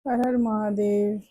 हर हर महादेव।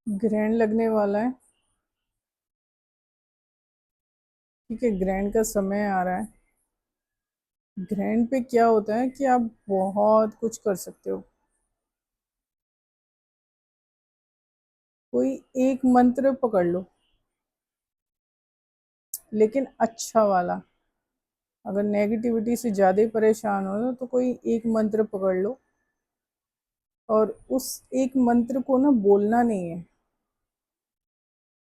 ग्रहण लगने वाला है। ठीक है, ग्रहण का समय आ रहा है। ग्रहण पे क्या होता है कि आप बहुत कुछ कर सकते हो। कोई एक मंत्र पकड़ लो, लेकिन अच्छा वाला। अगर नेगेटिविटी से ज्यादा ही परेशान हो तो कोई एक मंत्र पकड़ लो, और उस एक मंत्र को ना बोलना नहीं है।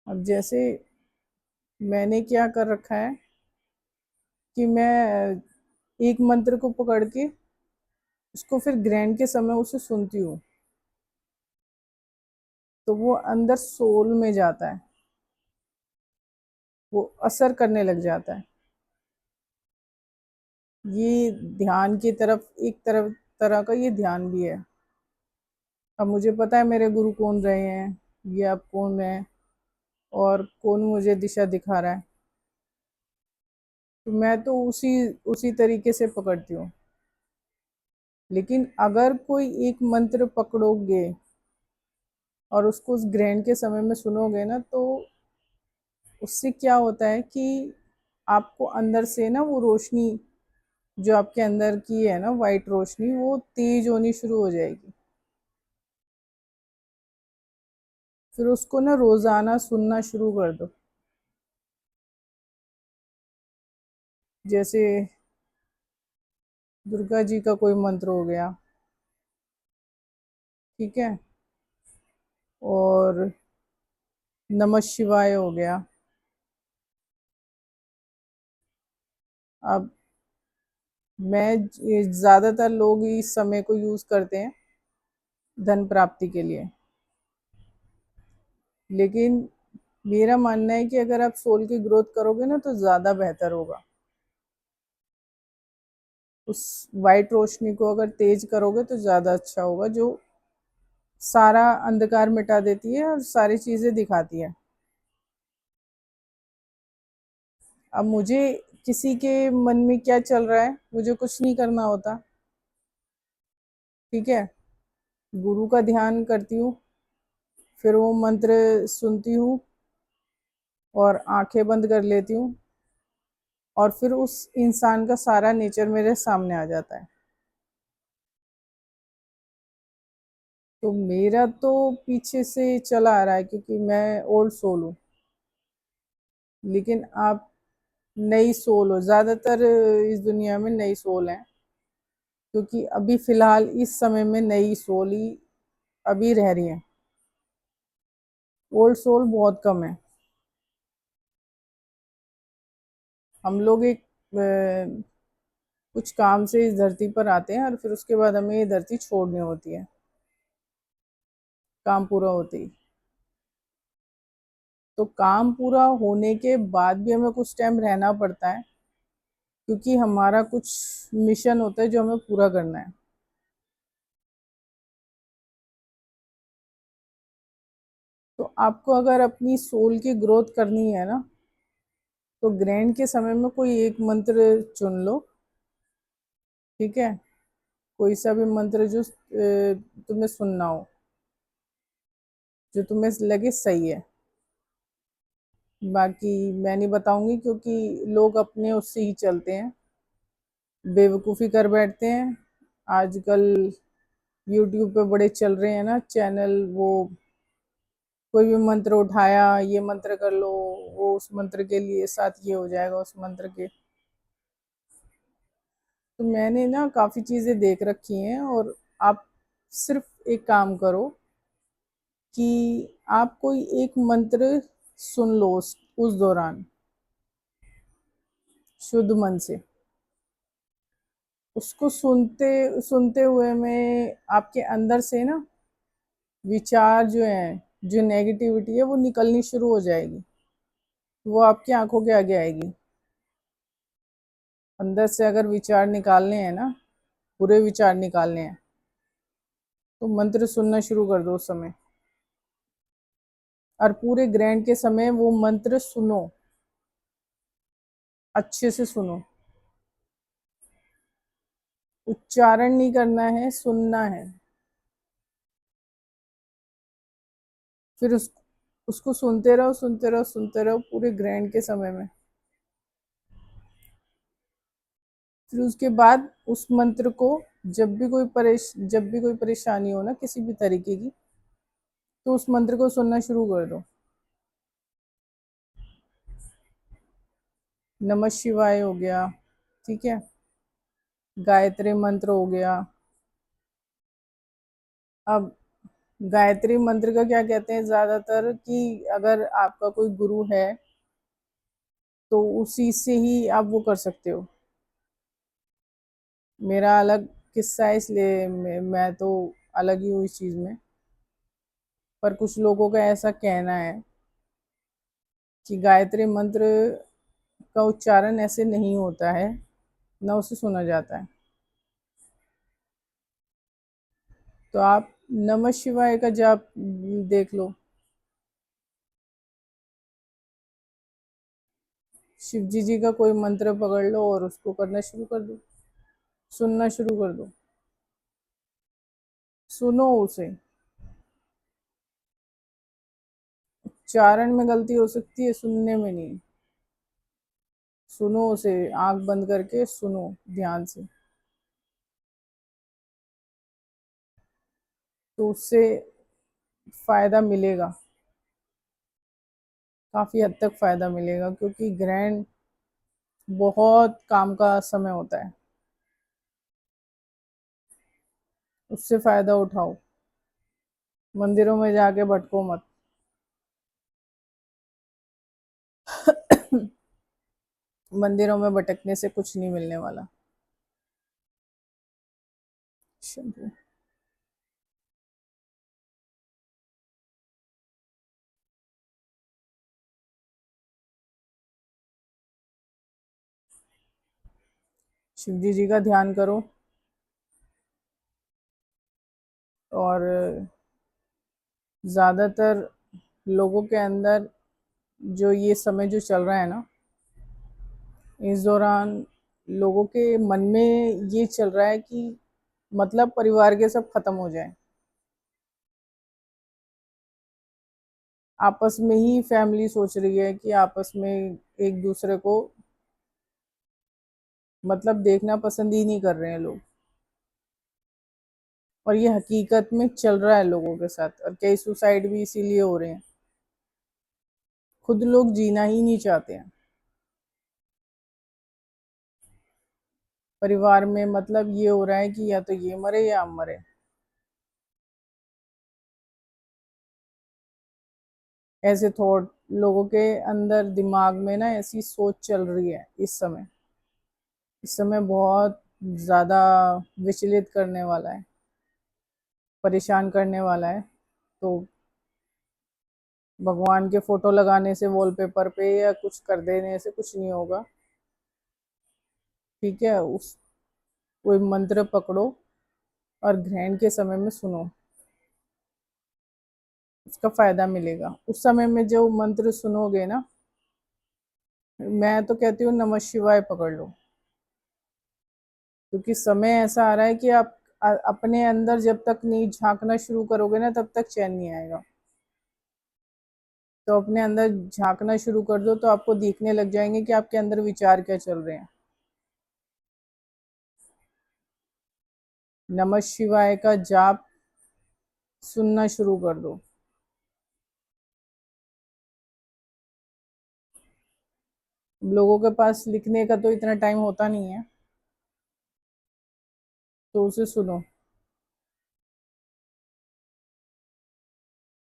अब जैसे मैंने क्या कर रखा है कि मैं एक मंत्र को पकड़ के उसको फिर ग्रहण के समय उसे सुनती हूँ, तो वो अंदर सोल में जाता है, वो असर करने लग जाता है। ये ध्यान की तरफ एक तरह का ये ध्यान भी है। अब मुझे पता है मेरे गुरु कौन रहे हैं, ये अब कौन है, और कौन मुझे दिशा दिखा रहा है। तो मैं तो उसी उसी तरीके से पकड़ती हूँ। लेकिन अगर कोई एक मंत्र पकड़ोगे और उसको उस ग्रहण के समय में सुनोगे ना, तो उससे क्या होता है कि आपको अंदर से ना वो रोशनी जो आपके अंदर की है ना, वाइट रोशनी, वो तेज होनी शुरू हो जाएगी। फिर उसको ना रोजाना सुनना शुरू कर दो। जैसे दुर्गा जी का कोई मंत्र हो गया, ठीक है, और नमः शिवाय हो गया। अब मैं ज्यादातर लोग इस समय को यूज करते हैं धन प्राप्ति के लिए, लेकिन मेरा मानना है कि अगर आप सोल की ग्रोथ करोगे ना तो ज्यादा बेहतर होगा। उस वाइट रोशनी को अगर तेज करोगे तो ज्यादा अच्छा होगा, जो सारा अंधकार मिटा देती है और सारी चीजें दिखाती है। अब मुझे किसी के मन में क्या चल रहा है मुझे कुछ नहीं करना होता। ठीक है, गुरु का ध्यान करती हूँ, फिर वो मंत्र सुनती हूँ और आंखें बंद कर लेती हूँ, और फिर उस इंसान का सारा नेचर मेरे सामने आ जाता है। तो मेरा तो पीछे से चला आ रहा है, क्योंकि मैं ओल्ड सोल हूँ। लेकिन आप नई सोल हो, ज्यादातर इस दुनिया में नई सोल है, क्योंकि अभी फिलहाल इस समय में नई सोल ही अभी रह रही है। ओल्ड सोल बहुत कम है। हम लोग एक कुछ काम से इस धरती पर आते हैं और फिर उसके बाद हमें ये धरती छोड़नी होती है, काम पूरा होते ही। तो काम पूरा होने के बाद भी हमें कुछ टाइम रहना पड़ता है, क्योंकि हमारा कुछ मिशन होता है जो हमें पूरा करना है। तो आपको अगर अपनी सोल की ग्रोथ करनी है ना, तो ग्रहण के समय में कोई एक मंत्र चुन लो। ठीक है, कोई सा भी मंत्र जो तुम्हें सुनना हो, जो तुम्हें लगे सही है। बाकी मैं नहीं बताऊंगी, क्योंकि लोग अपने उससे ही चलते हैं, बेवकूफ़ी कर बैठते हैं। आजकल यूट्यूब पे बड़े चल रहे हैं ना चैनल, वो कोई भी मंत्र उठाया, ये मंत्र कर लो, वो उस मंत्र के लिए साथ ये हो जाएगा उस मंत्र के। तो मैंने ना काफ़ी चीज़ें देख रखी हैं, और आप सिर्फ एक काम करो कि आप कोई एक मंत्र सुन लो उस दौरान शुद्ध मन से। उसको सुनते सुनते हुए में आपके अंदर से ना विचार जो है, जो नेगेटिविटी है वो निकलनी शुरू हो जाएगी। वो आपकी आंखों के आगे आएगी। अंदर से अगर विचार निकालने हैं ना, बुरे विचार निकालने हैं, तो मंत्र सुनना शुरू कर दो उस समय। और पूरे ग्रहण के समय वो मंत्र सुनो, अच्छे से सुनो। उच्चारण नहीं करना है, सुनना है। फिर उसको सुनते रहो, सुनते रहो, सुनते रहो पूरे ग्रहण के समय में। फिर उसके बाद उस मंत्र को जब भी कोई परेशानी हो ना किसी भी तरीके की, तो उस मंत्र को सुनना शुरू कर दो। नमः शिवाय हो गया, ठीक है, गायत्री मंत्र हो गया। अब गायत्री मंत्र का क्या कहते हैं ज्यादातर, कि अगर आपका कोई गुरु है तो उसी से ही आप वो कर सकते हो। मेरा अलग किस्सा है, इसलिए मैं तो अलग ही हूँ इस चीज में। पर कुछ लोगों का ऐसा कहना है कि गायत्री मंत्र का उच्चारण ऐसे नहीं होता है, ना उसे सुना जाता है। तो आप नमः शिवाय का जाप देख लो। शिव जी का कोई मंत्र पकड़ लो और उसको करना शुरू कर दो, सुनना शुरू कर दो। सुनो उसे। उच्चारण में गलती हो सकती है, सुनने में नहीं। सुनो उसे, आंख बंद करके सुनो ध्यान से। तो उससे फायदा मिलेगा, काफी हद तक फायदा मिलेगा, क्योंकि ग्रहण बहुत काम का समय होता है। उससे फायदा उठाओ, मंदिरों में जाके भटको मत। मंदिरों में भटकने से कुछ नहीं मिलने वाला। शंभू। शिव जी का ध्यान करो। और ज्यादातर लोगों के अंदर जो ये समय जो चल रहा है ना, इस दौरान लोगों के मन में ये चल रहा है कि मतलब परिवार के सब खत्म हो जाए। आपस में ही फैमिली सोच रही है कि आपस में एक दूसरे को मतलब देखना पसंद ही नहीं कर रहे हैं लोग। और ये हकीकत में चल रहा है लोगों के साथ, और कई सुसाइड भी इसीलिए हो रहे हैं। खुद लोग जीना ही नहीं चाहते हैं। परिवार में मतलब ये हो रहा है कि या तो ये मरे या हम मरे। ऐसे थॉट लोगों के अंदर दिमाग में ना ऐसी सोच चल रही है इस समय। इस समय बहुत ज्यादा विचलित करने वाला है, परेशान करने वाला है। तो भगवान के फोटो लगाने से वॉलपेपर पे या कुछ कर देने से कुछ नहीं होगा। ठीक है, उस कोई मंत्र पकड़ो और ग्रहण के समय में सुनो, उसका फायदा मिलेगा। उस समय में जो मंत्र सुनोगे ना, मैं तो कहती हूँ नमः शिवाय पकड़ लो। क्योंकि समय ऐसा आ रहा है कि आप अपने अंदर जब तक नहीं झांकना शुरू करोगे ना, तब तक चैन नहीं आएगा। तो अपने अंदर झांकना शुरू कर दो, तो आपको दिखने लग जाएंगे कि आपके अंदर विचार क्या चल रहे हैं। नमः शिवाय का जाप सुनना शुरू कर दो। लोगों के पास लिखने का तो इतना टाइम होता नहीं है, तो उसे सुनो।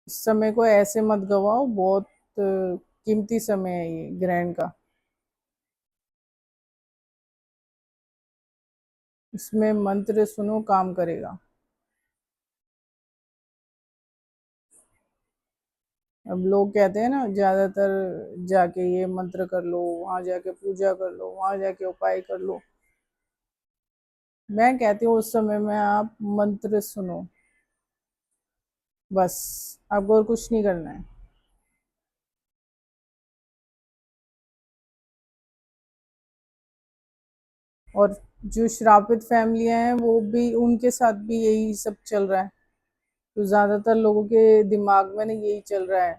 इस समय को ऐसे मत गवाओ, बहुत कीमती समय है ये ग्रहण का। इसमें मंत्र सुनो, काम करेगा। अब लोग कहते हैं ना ज्यादातर, जाके ये मंत्र कर लो, वहां जाके पूजा कर लो, वहां जाके उपाय कर लो। मैं कहती हूँ उस समय में आप मंत्र सुनो, बस। आपको और कुछ नहीं करना है। और जो श्रापित फैमिलियां हैं वो भी, उनके साथ भी यही सब चल रहा है। तो ज्यादातर लोगों के दिमाग में ना यही चल रहा है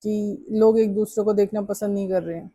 कि लोग एक दूसरे को देखना पसंद नहीं कर रहे हैं।